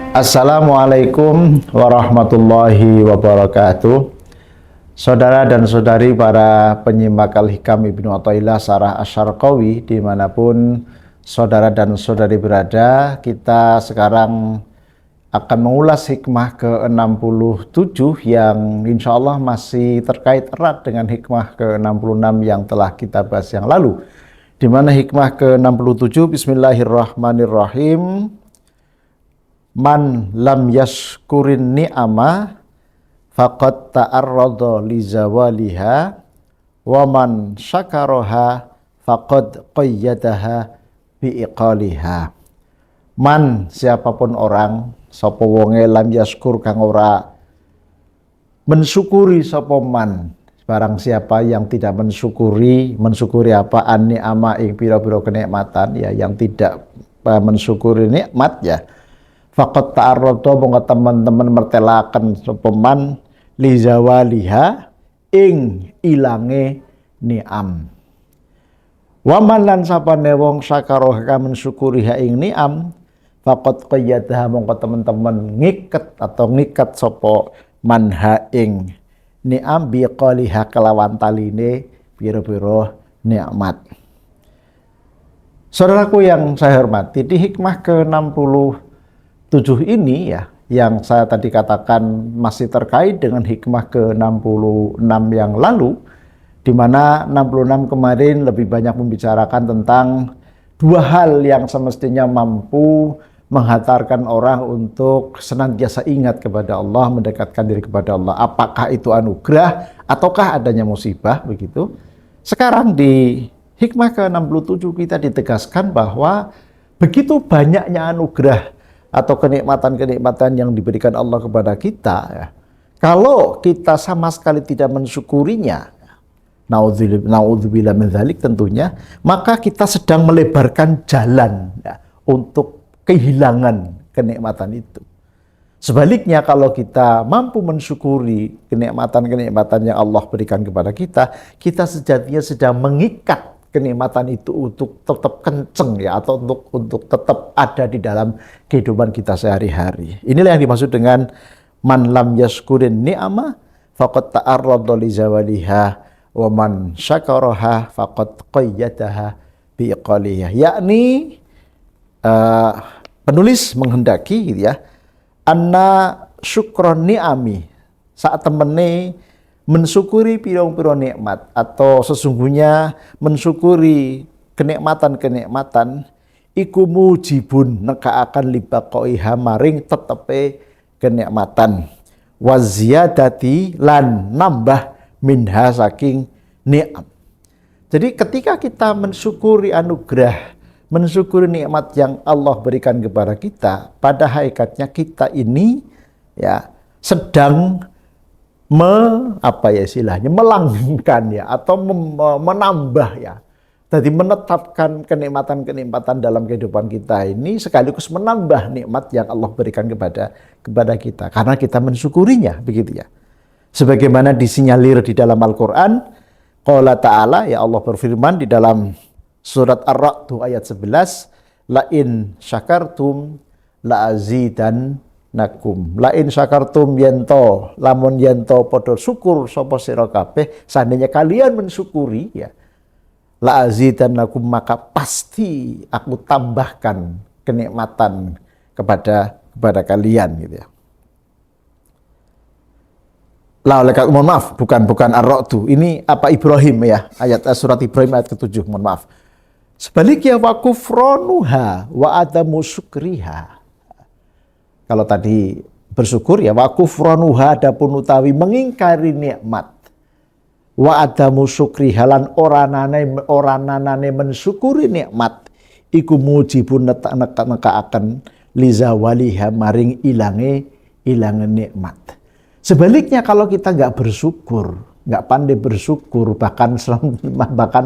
Assalamualaikum warahmatullahi wabarakatuh. Saudara dan saudari para penyimak Al-Hikam Ibnu Athaillah Sarah Asy-Syarqawi dimanapun saudara dan saudari berada, kita sekarang akan mengulas hikmah ke-67 yang insya Allah masih terkait erat dengan hikmah ke-66 yang telah kita bahas yang lalu. Di mana hikmah ke-67, Bismillahirrahmanirrahim. Man lam yashkurin ni'ama faqad ta'arrada li zawaliha wa man syakaraha faqad qayyadaha bi iqaliha. Man, siapapun orang, sapa wonge lam yashkur kang ora mensyukuri sapa man, barang siapa yang tidak mensyukuri apa ni'ama ing pira-pira kenikmatan ya, yang tidak mensyukuri nikmat ya, faqad ta'arrada mongko teman-teman mertelaken sapa man li zawaliha ing ilange ni'am. Wa man lan sapane wong syakaroh kang mensyukuriha ing ni'am faqad qayyadaha mongko teman-teman ngiket atau ngikat sapa manha ing ni'am bi qaliha kelawan taline pira-pira nikmat. Saudaraku yang saya hormati, di hikmah ke-67 ini ya, yang saya tadi katakan masih terkait dengan hikmah ke-66 yang lalu, di mana 66 kemarin lebih banyak membicarakan tentang dua hal yang semestinya mampu menghantarkan orang untuk senantiasa ingat kepada Allah, mendekatkan diri kepada Allah. Apakah itu anugerah ataukah adanya musibah, begitu. Sekarang di hikmah ke-67 kita ditegaskan bahwa begitu banyaknya anugerah atau kenikmatan-kenikmatan yang diberikan Allah kepada kita ya, kalau kita sama sekali tidak mensyukurinya, naudzubillah min dzalik tentunya, maka kita sedang melebarkan jalan ya, untuk kehilangan kenikmatan itu. Sebaliknya, kalau kita mampu mensyukuri kenikmatan-kenikmatan yang Allah berikan kepada kita, kita sejatinya sedang mengikat kenikmatan itu untuk tetap kenceng ya, atau untuk tetap ada di dalam kehidupan kita sehari-hari. Inilah yang dimaksud dengan man lam yashkurin ni'ama faqad ta'arrada li zawaliha wa man syakaraha faqad qayyadaha bi iqaliha. Yakni penulis menghendaki gitu ya, anna syukron ni'ami, saat temene mensyukuri pira-pira nikmat, atau sesungguhnya mensyukuri kenikmatan-kenikmatan iku mujibun nekaaken libaqaiha maring tetepe kenikmatan wa ziyadati lan nambah minha saking nikmat. Jadi ketika kita mensyukuri anugerah, mensyukuri nikmat yang Allah berikan kepada kita, pada hakikatnya kita ini ya sedang melanggengkan ya, atau menambah ya. Jadi menetapkan kenikmatan-kenikmatan dalam kehidupan kita ini, sekaligus menambah nikmat yang Allah berikan kepada kita karena kita mensyukurinya, begitu ya. Sebagaimana disinyalir di dalam Al-Qur'an, qala ta'ala, ya Allah berfirman di dalam surat Ar-Ra'd ayat 11, la in syakartum la azidannakum. La in syakartum yento, lamun yento padha syukur sapa sira kabeh, seandainya kalian mensyukuri ya, la azidannakum, maka pasti aku tambahkan kenikmatan kepada kalian gitu ya. La oleh mohon maaf, bukan Ar-Ra'd. Ini apa, Ibrahim ya, ayat surat Ibrahim ayat ke-7, mohon maaf. Sebaliknya wa kufranuha wa adamu syukriha. Kalau tadi bersyukur ya, wa kufranuha adapun utawi mengingkari nikmat, wa adamu syukriha lan oranane mensyukuri nikmat, iku mujibun nekaaken lizawaliha maring ilange nikmat. Sebaliknya, kalau kita nggak bersyukur, nggak pandai bersyukur, bahkan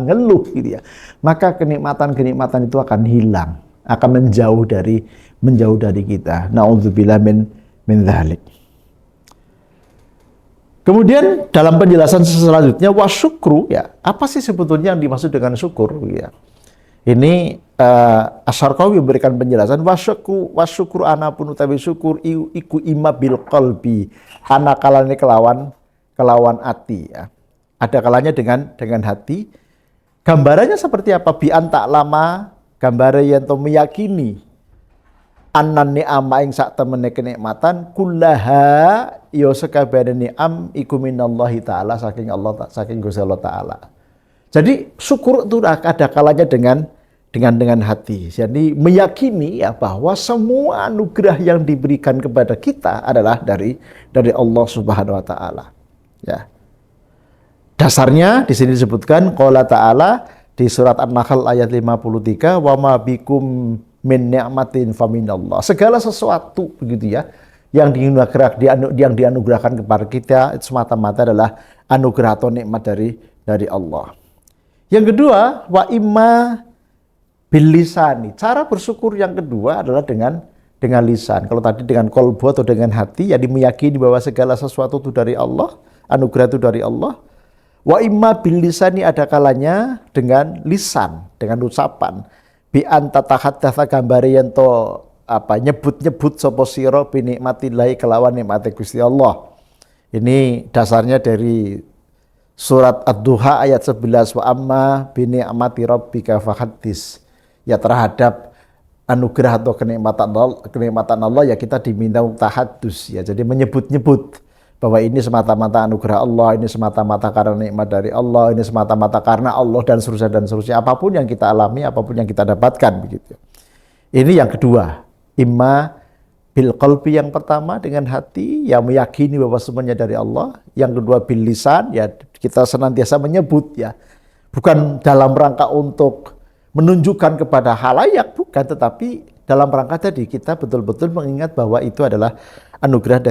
ngeluh gitu ya, maka kenikmatan-kenikmatan itu akan hilang, akan menjauh dari kita. Naudzubillah min dzalik. Kemudian dalam penjelasan selanjutnya, wasyukru ya, apa sih sebetulnya yang dimaksud dengan syukur ya? Ini Asy-Syarqawi memberikan penjelasan wasyukru anapun utawi syukur iku ima bil qalbi, ana kalane kelawan ati ya. Ada kalanya dengan hati. Gambarannya seperti apa? Bi anta lama gambare yen to meyakini anan ni'ama ing sak temene kenikmatan kullaha ya sakabehane ni'am iku minallahi taala saking Allah saking Gusti Allah taala. Jadi syukur itu ada kalanya dengan hati. Jadi meyakini ya bahwa semua anugerah yang diberikan kepada kita adalah dari Allah Subhanahu wa taala. Ya. Dasarnya di sini disebutkan qala ta'ala di surat An-Nahl ayat 53 wa ma bikum min ni'matin faminallah. Segala sesuatu begitu ya yang dianugerahkan kepada kita itu semata-mata adalah anugerah atau nikmat dari Allah. Yang kedua, wa imma bil lisani. Cara bersyukur yang kedua adalah dengan lisan. Kalau tadi dengan qalbu atau dengan hati, ya meyakini bahwa segala sesuatu itu dari Allah, anugerah itu dari Allah. Wa imma bil lisani, ada kalanya dengan lisan, dengan ucapan. Bi anta tahaddatsa gambare yen to nyebut-nyebut sapa sira bi nikmatillahi kelawan nikmate Gusti Allah. Ini dasarnya dari surat Ad-Duha ayat 11 wa amma bi ni'mati rabbika fahaddits. Ya terhadap anugerah atau kenikmatan Allah ya kita diminta tahaddus ya. Jadi menyebut-nyebut bahwa ini semata-mata anugerah Allah, ini semata-mata karena nikmat dari Allah, ini semata-mata karena Allah dan seterusnya. Apapun yang kita alami, apapun yang kita dapatkan begitu. Ini yang kedua, imma bil qalbi, yang pertama dengan hati yang meyakini bahwa semuanya dari Allah. Yang kedua bil lisan, ya kita senantiasa menyebut ya. Bukan dalam rangka untuk menunjukkan kepada halayak, bukan, tetapi dalam rangka tadi kita betul-betul mengingat bahwa itu adalah anugerah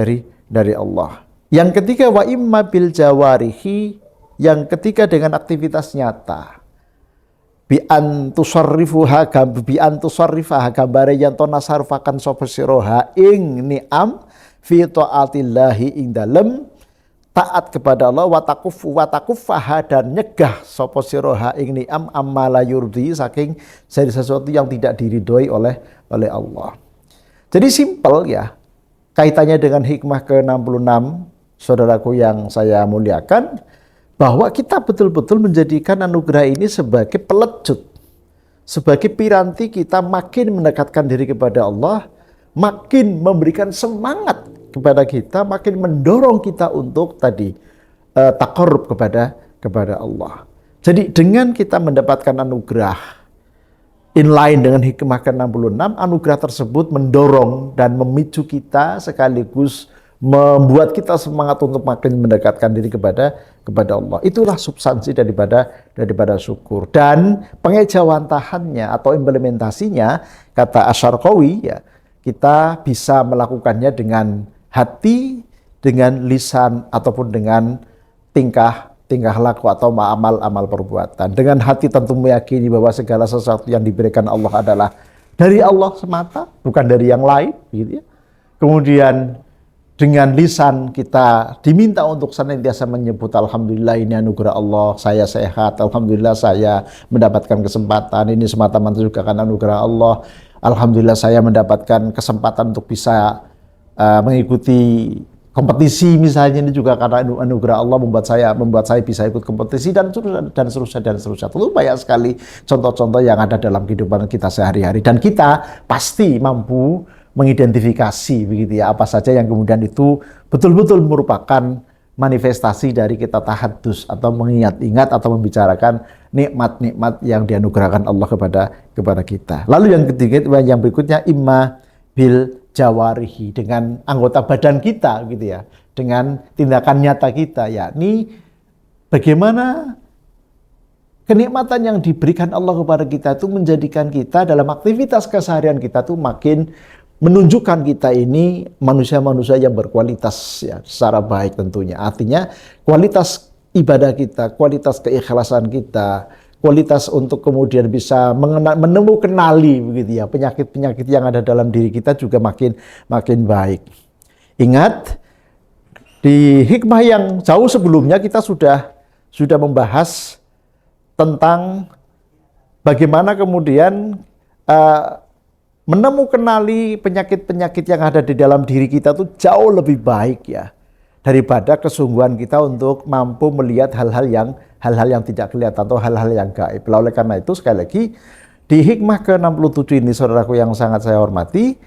dari Allah. Yang ketiga wa imma bil jawarihi, yang ketiga dengan aktivitas nyata. Bi an tusarrifuha gambare yen to nasarfakan sapa sira ing ni'am fi taatillahi ing dalem taat kepada Allah wa taquffaha dan nyegah sapa sira ing ni'am amma la yurdi saking dari sesuatu yang tidak diridhoi oleh Allah. Jadi simpel ya. Kaitannya dengan hikmah ke-66 saudaraku yang saya muliakan, bahwa kita betul-betul menjadikan anugerah ini sebagai pelecut, sebagai piranti kita makin mendekatkan diri kepada Allah, makin memberikan semangat kepada kita, makin mendorong kita untuk tadi taqarrub kepada Allah. Jadi dengan kita mendapatkan anugerah inline dengan hikmah ke-66, anugerah tersebut mendorong dan memicu kita sekaligus membuat kita semangat untuk makin mendekatkan diri kepada Allah. Itulah substansi daripada syukur. Dan pengejawantahannya atau implementasinya, kata Asy-Syarqawi ya, kita bisa melakukannya dengan hati, dengan lisan ataupun dengan tingkah laku atau amal perbuatan. Dengan hati tentu meyakini bahwa segala sesuatu yang diberikan Allah adalah dari Allah semata, bukan dari yang lain, gitu ya. Kemudian dengan lisan kita diminta untuk senantiasa menyebut alhamdulillah ini anugerah Allah, saya sehat, alhamdulillah saya mendapatkan kesempatan, ini semata-mata juga karena anugerah Allah, alhamdulillah saya mendapatkan kesempatan untuk bisa mengikuti kompetisi misalnya, ini juga karena anugerah Allah membuat saya bisa ikut kompetisi dan seterusnya. Tentu banyak sekali contoh-contoh yang ada dalam kehidupan kita sehari-hari, dan kita pasti mampu mengidentifikasi begitu ya apa saja yang kemudian itu betul-betul merupakan manifestasi dari kita tahaddus atau mengingat-ingat atau membicarakan nikmat-nikmat yang dianugerahkan Allah kepada kita. Lalu yang ketiga, yang berikutnya imma bil jawarihi, dengan anggota badan kita gitu ya, dengan tindakan nyata kita, yakni bagaimana kenikmatan yang diberikan Allah kepada kita itu menjadikan kita dalam aktivitas keseharian kita tuh makin menunjukkan kita ini manusia-manusia yang berkualitas ya, secara baik tentunya. Artinya kualitas ibadah kita, kualitas keikhlasan kita, kualitas untuk kemudian bisa kenali begitu ya, penyakit-penyakit yang ada dalam diri kita juga makin baik. Ingat, di hikmah yang jauh sebelumnya kita sudah membahas tentang bagaimana kemudian eh, menemukanali penyakit-penyakit yang ada di dalam diri kita tuh jauh lebih baik ya daripada kesungguhan kita untuk mampu melihat hal-hal yang tidak kelihatan atau hal-hal yang gaib. Oleh karena itu sekali lagi di hikmah ke-67 ini saudaraku yang sangat saya hormati,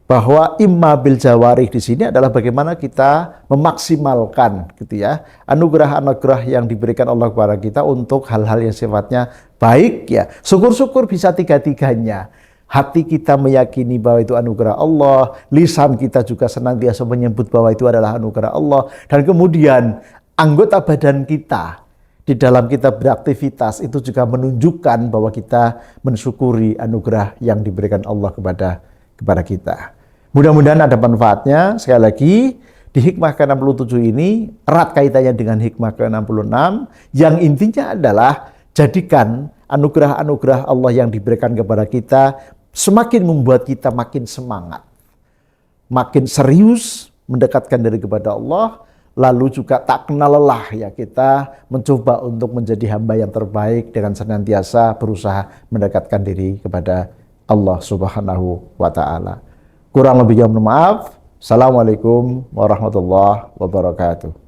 bahwa imma bil jawarih di sini adalah bagaimana kita memaksimalkan gitu ya anugerah-anugerah yang diberikan Allah kepada kita untuk hal-hal yang sifatnya baik ya. Syukur-syukur bisa tiga-tiganya. Hati kita meyakini bahwa itu anugerah Allah, lisan kita juga senantiasa menyebut bahwa itu adalah anugerah Allah, dan kemudian anggota badan kita di dalam kita beraktivitas itu juga menunjukkan bahwa kita mensyukuri anugerah yang diberikan Allah kepada kita. Mudah-mudahan ada manfaatnya. Sekali lagi, di hikmah ke-67 ini erat kaitannya dengan hikmah ke-66 yang intinya adalah jadikan anugerah-anugerah Allah yang diberikan kepada kita semakin membuat kita makin semangat, makin serius mendekatkan diri kepada Allah, lalu juga tak kenal lelah ya kita mencoba untuk menjadi hamba yang terbaik dengan senantiasa berusaha mendekatkan diri kepada Allah Subhanahu wa Ta'ala. Kurang lebihnya mohon maaf. Assalamualaikum warahmatullahi wabarakatuh.